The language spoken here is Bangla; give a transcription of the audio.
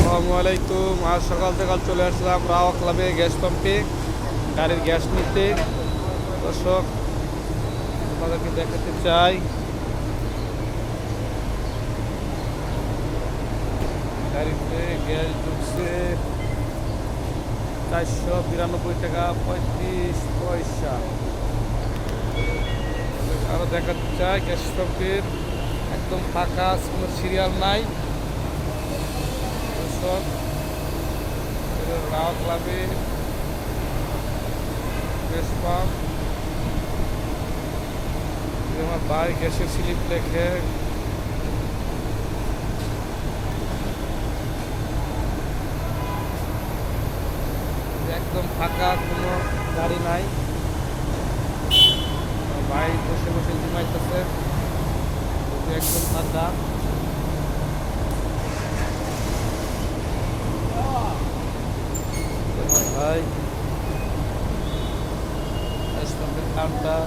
আসসালামু আলাইকুম। আজ সকাল সকাল চলে আসলাম রাওয়া ক্লাবে গ্যাস পাম্পে গাড়ির গ্যাস নিতে। দর্শক, আপনাদেরকে দেখাতে চাই গাড়িতে গ্যাস ঢুকছে 492 টাকা 35 পয়সা। আরও দেখাতে চাই গ্যাস পাম্পের একদম ফাঁকা, কোনো সিরিয়াল নাই। দর্শক, রাওয়া ক্লাবে গ্যাস পাম্প, আমার ভাই গ্যাসের স্লিপ লেখে একদম ফাঁকা, কোনো গাড়ি নাই। ভাই বসে বসে ঘুমাইতেছে, একদম ফাঁকা। ভাই গ্যাস পাম্পের কাউন্টার।